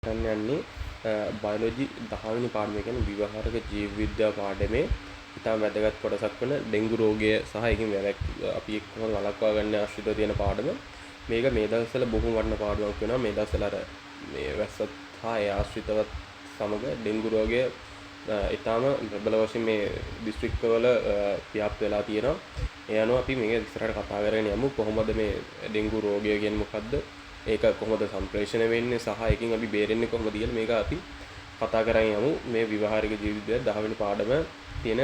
කරන්න යන්නේ බයොලොජි 10 වෙනි පාඩම කියන්නේ විවහාරක ජීව විද්‍යා පාඩමේ ඉතාම වැදගත් කොටසක් වන ඩෙන්ගු රෝගය සහ ඒකෙන් අපි කොහොමද වළක්වා ගන්න ආශ්‍රිතව තියෙන පාඩම. මේක මේ දවස්වල බොහොම වටින පාඩමක් වෙනවා. මේ දවස්වල අර මේ වැස්සත් හා ඒ ආශ්‍රිතවත් සමග ඩෙන්ගු රෝගය ඉතාම ප්‍රබල වශයෙන් මේ දිස්ත්‍රික්කවල ව්‍යාප්ත වෙලා තියෙනවා. ඒ අනුව අපි මේක ඉස්සරහට කතා කරගෙන යමු. කොහොමද මේ ඩෙන්ගු රෝගය කියන්නේ මොකද්ද? ඒක කොහොමද සම්ප්‍රේෂණය වෙන්නේ සහ එකකින් අපි බේරෙන්නේ කොහොමද කියලා මේක අපි කතා කරගෙන යමු මේ විවහාරික ජීවිතය 10 වෙනි පාඩම තියෙන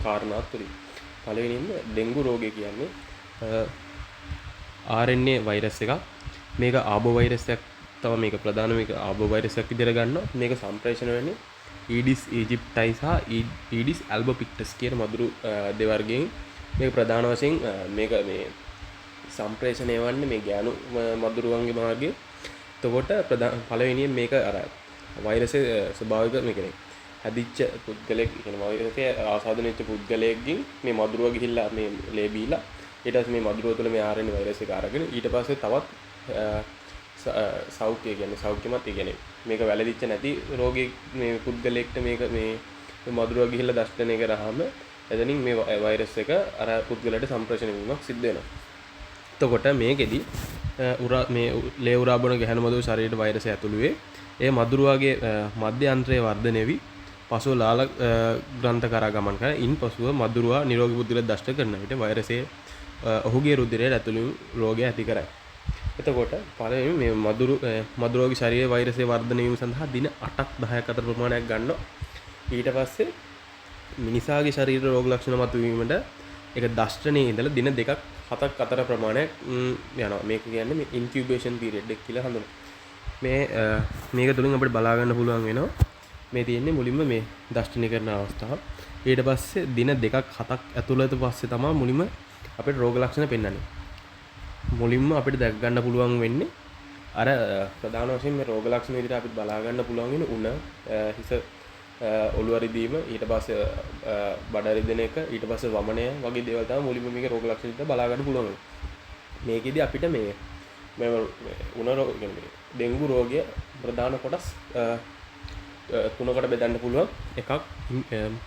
කාරණා තුලින්. පළවෙනිම ඩෙන්ගු රෝගය කියන්නේ RNA වෛරස් එකක්. මේක ආබෝ වෛරස් එකක් තමයි මේක ප්‍රධාන මේක ආබෝ වෛරස් එකක් විදිහට ගන්නවා. මේක සම්ප්‍රේෂණය වෙන්නේ ඊඩිස් ඊජිප්ටයි සහ ඊඩිස් ඇල්බෝපික්ටස් කියන මදුරු දෙවර්ගයෙන් මේක ප්‍රධාන වශයෙන් මේක මේ සම්ප්‍රේෂණය වන්නේ මේ ගෑනු මදුරුවන්ගේ මාර්ගයේ. එතකොට පළවෙනියෙන් මේක අර වෛරසයේ ස්වභාවික මේ කියන්නේ හැදිච්ච පුද්ගලයෙක් කියන වෛරසයේ ආසාදනය වෙච්ච පුද්ගලයෙක්ගෙන් මේ මදුරුව ගිහිල්ලා මේ ලේ බීලා ඊට පස්සේ මේ මදුරුව තුළ මේ RNA වෛරස් එක අරගෙන ඊට පස්සේ තවත් සෞඛ්‍ය කියන්නේ සෞඛ්‍යමත් කියන්නේ මේක වැළඳිච්ච නැති රෝගී මේ පුද්ගලයෙක්ට මේක මේ මදුරුව ගිහිල්ලා දෂ්ටනය කරාම එතනින් මේ වෛරස් එක අර පුද්ගලයාට සම්ප්‍රේෂණය වීමක් සිද්ධ වෙනවා. එතකොට මේකෙදි මේ ලේ උරා බොන ගැහැණු මදුරු ශරීරයට වෛරසය ඇතුළු වේ. ඒ මදුරුවාගේ මධ්‍යන්ත්‍රයේ වර්ධනය වී පසුව ලාල ග්‍රන්ථ කරා ගමන් කරන. ඉන්පසුව මදුරුවා නිරෝගී පුද්ගලයා දෂ්ට කරන විට වෛරසය ඔහුගේ රුධිරයට ඇතුළු රෝගය ඇති කරයි. එතකොට පළවෙනි මේ මදුරුවාගේ ශරීරයේ වෛරසය වර්ධනය වීම සඳහා දින 8ක් 10ක් අතර ප්‍රමාණයක් ගන්නවා. ඊට පස්සේ මිනිසාගේ ශරීර රෝග ලක්ෂණ මතුවීමට ඒක දෂ්ටනයේ ඉඳලා දින 2ක් 7ක් අතර ප්‍රමාණයක් යනවා. මේක කියන්නේ මේ ඉන්කියුබේෂන් පීරියඩ් එක කියලා හඳුන්වනවා. මේක තුලින් අපිට බලා ගන්න පුළුවන් වෙනවා මේ තියෙන්නේ මුලින්ම මේ දෂ්ටනය කරන අවස්ථාව. ඊට පස්සේ දින 2ක් 7ක් ඇතුළත පස්සේ තමයි මුලින්ම අපිට රෝග ලක්ෂණ පෙන්වන්නේ. මුලින්ම අපිට දැක ගන්න පුළුවන් වෙන්නේ අර ප්‍රධාන වශයෙන් මේ රෝග ලක්ෂණ විදිහට අපිට බලා ගන්න පුළුවන් වෙන උණ හිස ඔළුව රිදීම ඊට පස්සේ බඩ රිදෙන එක ඊට පස්සේ වමනය වගේ දේවල් තමයි මුලින්ම මේකේ රෝග ලක්ෂණ විදිහට බලා ගන්න පුළුවන්. මේකෙදි අපිට මේ උණ රෝග කියන්නේ ඩෙන්ගු රෝගය ප්‍රධාන කොටස් තුනකට බෙදන්න පුළුවන්. එකක්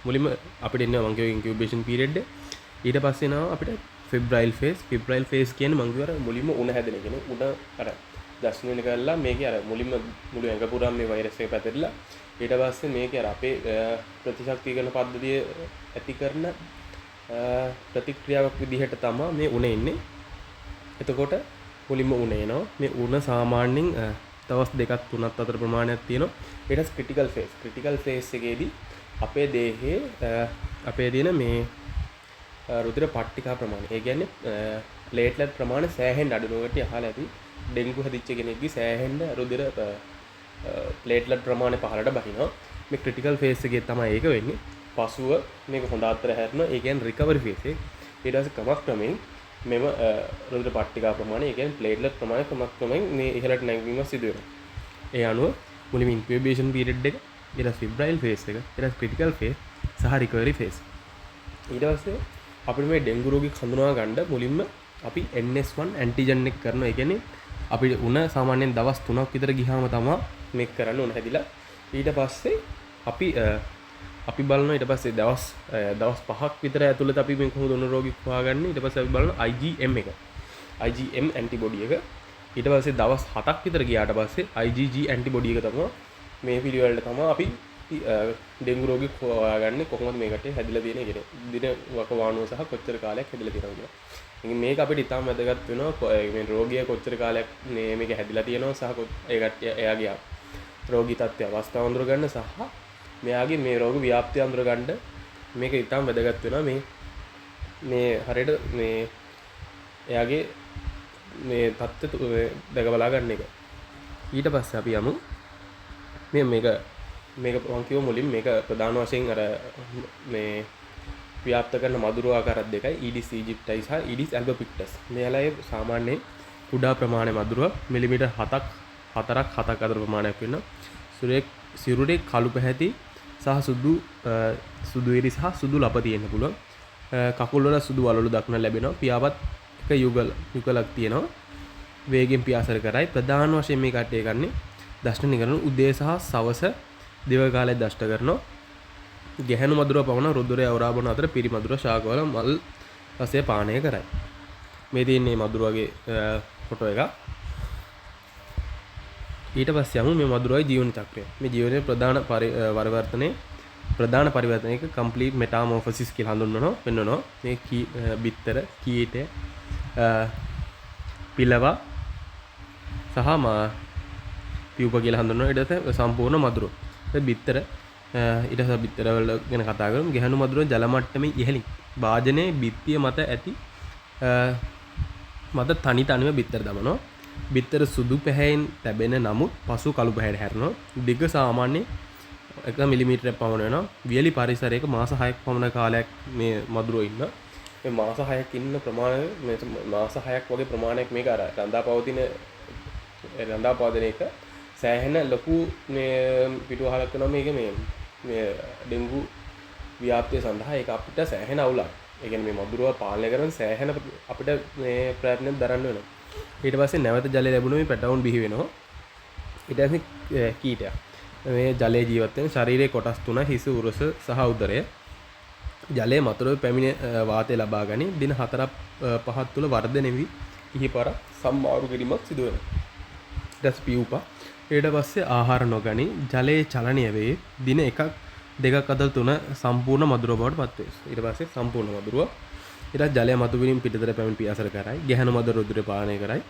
මුලින්ම අපිට එන්නේ මං කියව ඉන්කියුබේෂන් පීරියඩ් එක. ඊට පස්සේ එනවා අපිට ෆෙබ්‍රයිල් ෆේස්. ෆෙබ්‍රයිල් ෆේස් කියන්නේ මං කියව මුලින්ම උණ හැදෙන එක. උණ අර දර්ශනය කරලා මේකේ අර මුලින්ම මුළු ඇඟ පුරාම මේ වෛරස් එක පැතිරලා ඊට පස්සේ මේකේ අර අපේ ප්‍රතිශක්තිකරණ පද්ධතිය ඇති කරන ප්‍රතික්‍රියාවක් විදිහට තමයි මේ උණ එන්නේ. එතකොට මුලින්ම උණ එනවා. මේ උණ සාමාන්‍යයෙන් දවස් 2ක් 3ක් අතර ප්‍රමාණයක් තියෙනවා. ඊට ක්‍රිටිකල් ෆේස්. ක්‍රිටිකල් ෆේස් එකේදී අපේ දේහයේ අපේ දින මේ රුධිර පට්ටිකා ප්‍රමාණය. ඒ කියන්නේ ප්ලේට්ලට් ප්‍රමාණය සෑහෙන්න අඩු නොවට අහලා ඇති. ඩෙන්ගු හැදිච්ච කෙනෙක්ගේ සෑහෙන්න රුධිර ප්ලේට්ලට් ප්‍රමාණය පහළට බහිනවා. මේ ක්‍රිටිකල් ෆේස් එකේ තමයි ඒක වෙන්නේ. පසුව මේක හොඳ අතර හැරෙනවා. ඒ කියන්නේ රිකවරි ෆේස් එක. ඊට පස්සේ ක්‍රමක්‍රමයෙන් මෙම රුධිර පට්ටිකා ප්‍රමාණය, ඒ කියන්නේ ප්ලේට්ලට් ප්‍රමාණය ක්‍රමක්‍රමයෙන් මේ ඉහළට නැගීම සිදු වෙනවා. ඒ අනුව මුලින්ම ඉන්කියුබේෂන් පීරියඩ් එක, ඊට ෆෙබ්‍රයිල් ෆේස් එක, ඊට ක්‍රිටිකල් ෆේස් සහ රිකවරි ෆේස්. ඊට පස්සේ අපිට මේ ඩෙන්ගු රෝගී හඳුනා ගන්න මුලින්ම අපි NS1 ඇන්ටිජන් එක කරනවා. ඒ කියන්නේ අපිට උණ සාමාන්‍යයෙන් දවස් 3ක් විතර ගියාම තමයි මේක කරන්න උණ හැදිලා. ඊට පස්සේ අපි බලනවා ඊට පස්සේ දවස් 5ක් විතර ඇතුළත අපි මේ කොහොමද උණ රෝගී හොයාගන්නේ. ඊට පස්සේ අපි බලනවා IgM එක. IgM ඇන්ටිබොඩි එක. ඊට පස්සේ දවස් 7ක් විතර ගියාට පස්සේ IgG ඇන්ටිබොඩි එක තමයි මේ පිළිවෙලට තමයි අපි ඩෙන්ගු රෝගී හොයාගන්නේ කොහොමද මේකට හැදිලා තියෙන්නේ කියන දින වකවානුව සහ කොච්චර කාලයක් හැදිලා තියෙනවද කියලා. ඉතින් මේක අපිට ඉතාම වැදගත් වෙනවා මේ රෝගියා කොච්චර කාලයක් මේක හැදිලා තියෙනවා සහ ඒකට එයාගේ රෝගී තත්ත්වය අවස්ථාව අඳුර ගන්න සහ මෙයාගේ මේ රෝග ව්‍යාප්තිය අඳුර ගන්න මේක ඉතාම වැදගත් වෙනවා. මේ හරියට මේ එයාගේ මේ තත්ත්වය දැක බලා ගන්න එක. ඊට පස්සේ අපි යමු මේක මම කියව මුලින් මේක ප්‍රධාන වශයෙන් අර මේ ව්‍යාප්ත කරන මදුරු ආකාර දෙකයි ඊඩිස් ඊජිප්ටයි සහ ඊඩිස් ඇල්බෝපික්ටස්. මේලයි සාමාන්‍යයෙන් කුඩා ප්‍රමාණයේ මදුරුව මිලිමීටර් 7ක් 7ක් අතර ප්‍රමාණයක් වෙනවා. සිරුරේ කළු පැහැති සහ සුදු ඉරි සහ සුදු ලප තියෙන්න පුළුවන්. කකුල් වල සුදු වලලු දක්න ලැබෙනවා. පියාපත් එක යුගලක් තියෙනවා. වේගෙන් පියාසර කරයි. ප්‍රධාන වශයෙන් මේ කට්ටිය ගන්නේ දෂ්ට නිකරන උදේ සහ සවස දිව කාලයේ දෂ්ට කරනවා. ගැහැණු මදුරුව පමණ රුධිරය අවරා බොන අතර පිරි මදුරුව ශාකවල මල් රසය පානය කරයි. මේ තියෙන්නේ මදුරුවගේ ෆොටෝ එක. ඊට පස්සේ යමු මේ මදුරුවයි ජීවන චක්‍රය. මේ ජීවනයේ ප්‍රධාන පරිවර්තනයක කම්ප්ලීට් මෙටාමෝෆොසිස් කියලා හඳුන්වනවා. වෙන්නනවා මේ බිත්තර, කීටය, පිලවා සහ පියුප කියලා හඳුන්වනවා. ඊට පස්සේ සම්පූර්ණ මදුරුව. ඒ බිත්තර ඊට පස්සේ බිත්තර වල ගැන කතා කරමු. ගැහණු මදුරුව ජල මට්ටමේ ඉහළින් වාජනයේ බිත්තිය මත ඇති මත තනිව බිත්තර දමනවා. බිත්තර සුදු පැහැයෙන් තැබෙන නමුත් පසු කළු පැහැයට හැරෙනවා. දිග සාමාන්‍ය 1 මිලිමීටරයක් පමණ වෙනවා. වියලි පරිසරයක මාස 6ක් පමණ කාලයක් මේ මදුරුව ඉන්න. මේ මාස 6ක් ඉන්න ප්‍රමාණය මේ මාස 6ක් වගේ ප්‍රමාණයක් මේක අර රඳාපවතින එක සෑහෙන ලොකු මේ පිටුවහලක් කරනවා මේක මේ ඩෙන්ගු ව්‍යාප්තිය සඳහා ඒක අපිට සෑහෙන අවුලක්. ඒ කියන්නේ මේ මදුරුව පාලනය කරන සෑහෙන අපිට මේ ප්‍රයත්න දරන්න වෙනවා. ඊට පස්සේ නැවත ජලය ලැබුණොත් මේ පැටවුන් බිහි වෙනවා. ඊට පස්සේ කීටයක්. මේ ජලයේ ජීවත් වෙන ශරීරයේ කොටස් තුන හිස උරස සහ උදරය. ජලයේ මතුරුවේ පැමිණ වාතය ලබා ගනි. දින 4-5 තුල වර්ධනය වී ඉහිපර සම්මාරු කිරීමක් සිදු වෙනවා. ඊට පස්සේ පියුපා. ඊට පස්සේ ආහාර නොගනි ජලයේ චලනය වේ. දින 1-2 අතර 3 සම්පූර්ණ මදුරුව බවට පත් වේ. ඊට පස්සේ සම්පූර්ණ මදුරුව. ඊට ජලය මතුවීම පිටතට පැමිණ පියාසර කරයි. ගැහණු මදුරුව රුධිරය පානය කරයි.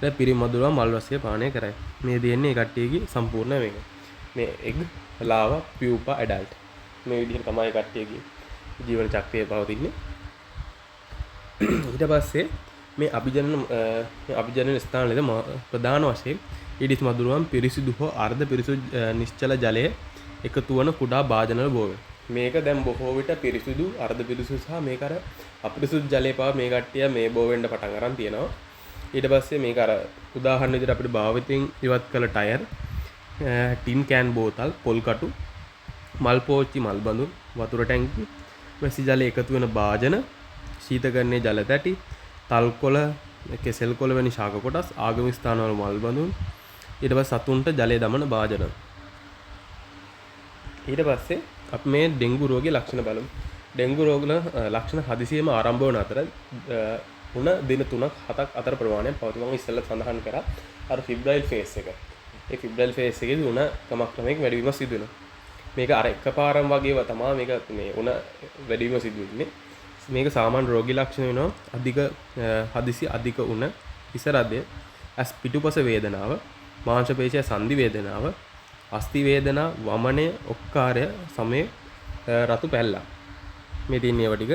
ඊට පිරිමි මදුරුව මල් රසය පානය කරයි. මේ දෙන්නේ කට්ටියගේ සම්පූර්ණ මේක. මේ එග් ලාවා පියුපා ඇඩල්ට්. මේ විදිහට තමයි කට්ටියගේ ජීවන චක්‍රය පවතින්නේ. ඊට පස්සේ මේ අභිජනන ස්ථානවලද ප්‍රධාන වශයෙන් ඊඩිස් මදුරුවන් පිරිසිදු හෝ අර්ධ පිරිසිදු නිශ්චල ජලයේ එකතු වන කුඩා භාජනවල බෝ වේ. මේක දැන් බොහෝ විට පිරිසිදු අර්ධ පිරිසිදු සහ මේක අර අපිරිසිදු ජලයේ පාව මේ කට්ටිය මේ බෝ වෙන්න පටන් අරන් තියෙනවා. ඊට පස්සේ මේක අර උදාහරණ විදිහට අපිට භාවිතයෙන් ඉවත් කළ ටයර්, ටින් කෑන් බෝතල්, පොල් කටු, මල් පෝච්චි, මල් බඳුන්, වතුර ටැංකි, වැසි ජලය එකතු වෙන භාජන, ශීතකරණයේ ජල තැටි, තල්කොළ, කෙසෙල් කොළ වැනි ශාක කොටස්, ආගමික ස්ථානවල මල් බඳුන්, ඊට පස්සේ සතුන්ට ජලය දමන භාජන. ඊට පස්සේ අපි මේ ඩෙන්ගු රෝගයේ ලක්ෂණ බලමු. ඩෙන්ගු රෝගන ලක්ෂණ හදිසියෙම ආරම්භ වන අතර උණ දින 3-7ක් අතර ප්‍රමාණයක් පවතී. මම ඉස්සෙල්ලා සඳහන් කරා අර ෆිබ්‍රයිල් ෆේස් එක. ඒ ෆිබ්‍රයිල් ෆේස් එකේදී උණ ක්‍රමක්‍රමයෙන් වැඩි වීමක් සිදු වෙනවා. මේක අර එකපාරම වගේව තමයි මේක මේ උණ වැඩි වීම සිදු වෙන්නේ. මේක සාමාන්‍ය රෝගී ලක්ෂණ වෙනවා. හදිසි අධික උණ, හිස රදය, ඇස් පිටුපස වේදනාව, මාංශ පේශිය සංදි වේදනාව, අස්ථි වේදනා, වමනය, ඔක්කාරය, සමේ රතු පැල්ලක්. මේ තියෙන ඒවා ටික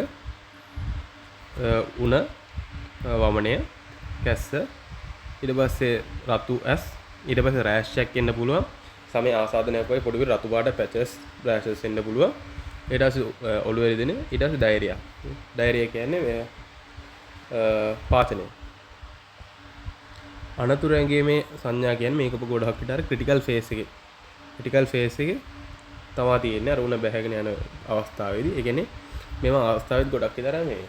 උණ, වමනය, කැස්ස, ඊට පස්සේ රතු ඇස්, ඊට පස්සේ රෑෂ් එකක් එන්න පුළුවන්. සමේ ආසාදනයක් වගේ පොඩි රතු පාට පැචස් රෑෂස් එන්න පුළුවන්. ඊට පස්සේ ඔළුව එරිදෙන, ඊට පස්සේ ඩයරියා. ඩයරියා කියන්නේ මේ පාචනය. අනතුරු ඇඟීමේ සංඥා කියන්නේ මේක ගොඩක් විතර ක්‍රිටිකල් ෆේස් එකේ. ක්‍රිටිකල් ෆේස් එකේ තමයි තියෙන්නේ අර උණ බැහැගෙන යන අවස්ථාවේදී. ඒ කියන්නේ මේව අවස්ථාවේදී ගොඩක් විතර මේ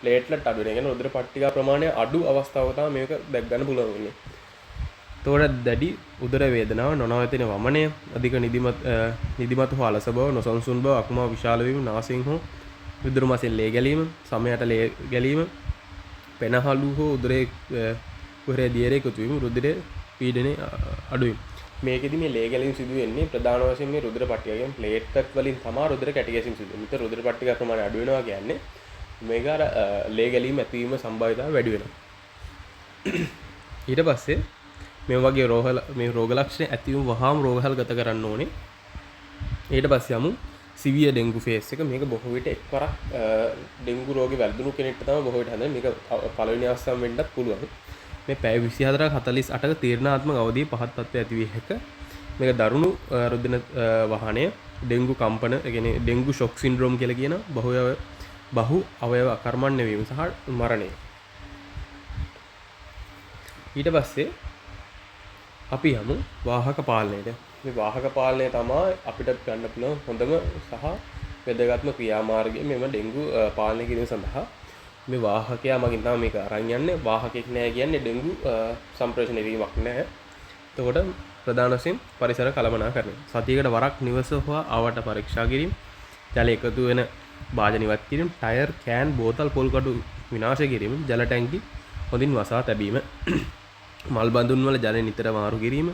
ප්ලේට්ලට් අඩු වෙන. ඒ කියන්නේ උදර පට්ටිකා ප්‍රමාණය අඩු අවස්ථාවක තමයි මේක දැක් ගන්න පුළුවන් වෙන්නේ. තෝරත් දැඩි උදර වේදනාව, නොනවතින වමනය, අධික නිදිමත හෝ අලස බව, නොසන්සුන් බව, අකුමාව විශාල වීම, නාසයෙන් හෝ උදර මාසෙන් ලේ ගැලීම, සමයට ලේ ගැලීම, පෙනහළු හෝ උදරයේ කුහරයේ දියරේ එකතු වීම, රුධිරයේ පීඩනය අඩු වීම. මේකෙදි මේ ලේ ගැලීම සිදු වෙන්නේ ප්‍රධාන වශයෙන් මේ රුධිර පට්ටිකයෙන් ප්ලේට්ලට් වලින් තමයි රුධිර කැටි ගැසීම සිදු වෙන්නේ. මෙතන රුධිර පට්ටිකා ප්‍රමාණය අඩු වෙනවා කියන්නේ මේක අර ලේ ගැලීම ඇතිවීම සම්භාවිතාව වැඩි වෙනවා. ඊට පස්සේ මේ වගේ රෝග ලක්ෂණ ඇතිවීම වහාම රෝගහල් ගත කරන්න ඕනේ. ඊට පස්සේ යමු සිවියර් ඩෙන්ගු ෆේස් එක. මේක බොහෝ විට එක්වරක් ඩෙන්ගු රෝගේ වැළඳුණු කෙනෙක්ට තමයි බොහෝ විට හඳුනන්නේ. මේක පළවෙනි අවස්ථාවෙන් වෙන්නත් පුළුවන්. මේ පැය 24-48ක තීරණාත්මක අවධියේ පහත් තත්ත්වය ඇති විය හැක. මේක දරුණු රුධිර වහනය, ඩෙන්ගු කම්පන, ඒ කියන්නේ ඩෙන්ගු ෂොක් සින්ඩ්‍රෝම් කියලා කියන බහු අවයව අකර්මණ්‍ය වීම සහ මරණය. ඊට පස්සේ අපි යමු වාහක පාලනයට. මේ වාහක පාලනය තමයි අපිට ගන්න පුළුවන් හොඳම සහ වැදගත්ම ක්‍රියාමාර්ගය මෙම ඩෙන්ගු පාලනය කිරීම සඳහා. මේ වාහකයා මගින් තමයි මේක අරන් යන්නේ. වාහකෙක් නෑ කියන්නේ ඩෙන්ගු සම්ප්‍රේෂණය වීමක් නෑ. එතකොට ප්‍රධාන වශයෙන් පරිසර කළමනාකරණය. සතියකට වරක් නිවස හෝ ආවට පරීක්ෂා කිරීම, ජල එකතු වෙන භාජන ඉවත් කිරීම, ටයර්, කෑන්, බෝතල්, පොල් කඩු විනාශ කිරීම, ජල ටැංකි හොඳින් වසා තැබීම, මල් බඳුන් වල ජලය නිතර මාරු කිරීම,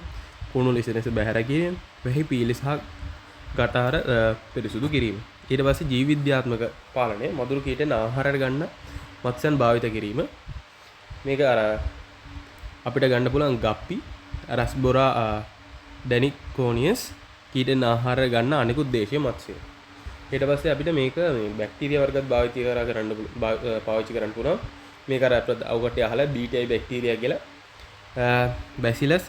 කුණු ලිසිනස බැහැර කිරීම, වෙහි පීලි සහ ගටාර පිරිසුදු කිරීම. ඊට පස්සේ ජීව විද්‍යාත්මක පාලනය, මදුරු කීටෙන් ආහාරයට ගන්න මත්ස්‍යයන් භාවිත කිරීම. මේක අර අපිට ගන්න පුළුවන් ගප්පි, රස්බොරා ඩැනිකෝනියස් කීටෙන් ආහාර ගන්න අනිකුත් දේශීය මත්ස්‍ය. ඊට පස්සේ අපිට මේක මේ බැක්ටීරියා වර්ගත් පාවිච්චි කරන්න පුළුවන්. මේක අර අවකට අහලා BTI බැක්ටීරියා කියලා. බැසිලස්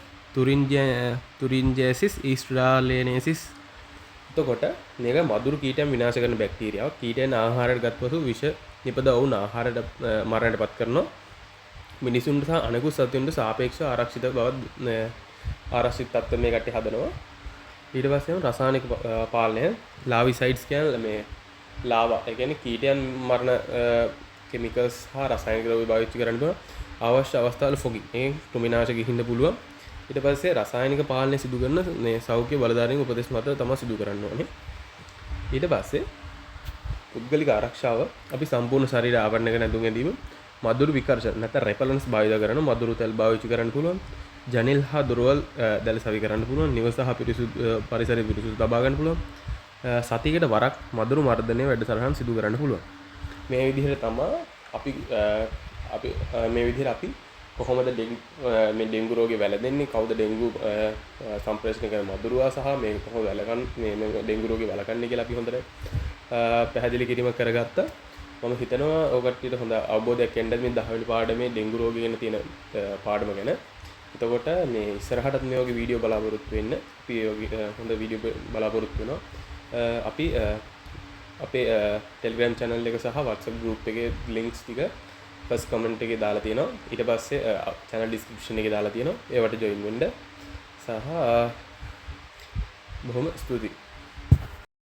තුරින්ජේසිස් ඊස්ට්‍රාලේනේසිස්. එතකොට මේක මදුරු කීටයන් විනාශ කරන බැක්ටීරියාවක්. කීටයන් ආහාරයට ගත් පසු විෂ නිපද වුණ ආහාරයට මරණයටපත් කරනවා. මිනිසුන්ට සහ අනෙකුත් සතුන්ට සාපේක්ෂව ආරක්ෂිත බව ආරක්ෂිත තත්ත්ව මේ කට්ටිය හදනවා. ඊට පස්සේ රසායනික පාලනය, ලාවිසයිඩ්ස් කියන්නේ මේ ලාවා, ඒ කියන්නේ කීටයන් මරණ කෙමිකල්ස් හා රසායනික ද්‍රව්‍ය භාවිත කරන්න පුළුවන්. අවශ්‍ය අවස්ථාවල ෆොගින්, ඒ කෘමිනාශක ගිහින්න පුළුවන්. ඊට පස්සේ රසායනික පාලනය සිදු කරන මේ සෞඛ්‍ය බලධාරීන් උපදෙස් මත තමයි සිදු කරන්න ඕනේ. ඊට පස්සේ පුද්ගලික ආරක්ෂාව, අපි සම්පූර්ණ ශරීර ආවරණයක නැඳුම් ඇඳීම, මදුරු විකර්ෂණ නැත්නම් රෙපලන්ස් භාවිත කරන මදුරු තෙල් භාවිත කරන්න පුළුවන්. ජනෙල් හා දොරවල් දැල සවි කරන්න පුළුවන්. නිවස හා පරිසරය පිරිසුදු තබා ගන්න පුළුවන්. සතියකට වරක් මදුරු මර්ධනය වැඩසටහන් සිදු කරන්න පුළුවන්. මේ විදිහට තමයි අපි මේ විදිහට අපි කොහොමද මේ ඩෙන්ගු රෝගේ වැළඳෙන්නේ, කවුද ඩෙන්ගු සම්ප්‍රේෂණය කරන මදුරුවා සහ මේ කොහොමද වැළකන්නේ මේ ඩෙන්ගු රෝගේ වළකන්නේ කියලා අපි හොඳට පැහැදිලි කිරීමක් කරගත්තා. මම හිතනවා ඔය කට්ටියට හොඳ අවබෝධයක් එන්න මේ 10 වෙනි පාඩමේ ඩෙන්ගු රෝගය ගැන තියෙන පාඩම ගැන. එතකොට මේ ඉස්සරහටත් මේ වගේ වීඩියෝ බලාපොරොත්තු වෙන්න. අපි හොඳ වීඩියෝ බලාපොරොත්තු වෙනවා. අපි අපේ Telegram channel එක සහ WhatsApp group එකේ links ටික first comment එකේ දාලා තියෙනවා. ඊට පස්සේ channel description එකේ දාලා තියෙනවා. ඒවට join වෙන්න. සහ බොහොම ස්තුතියි.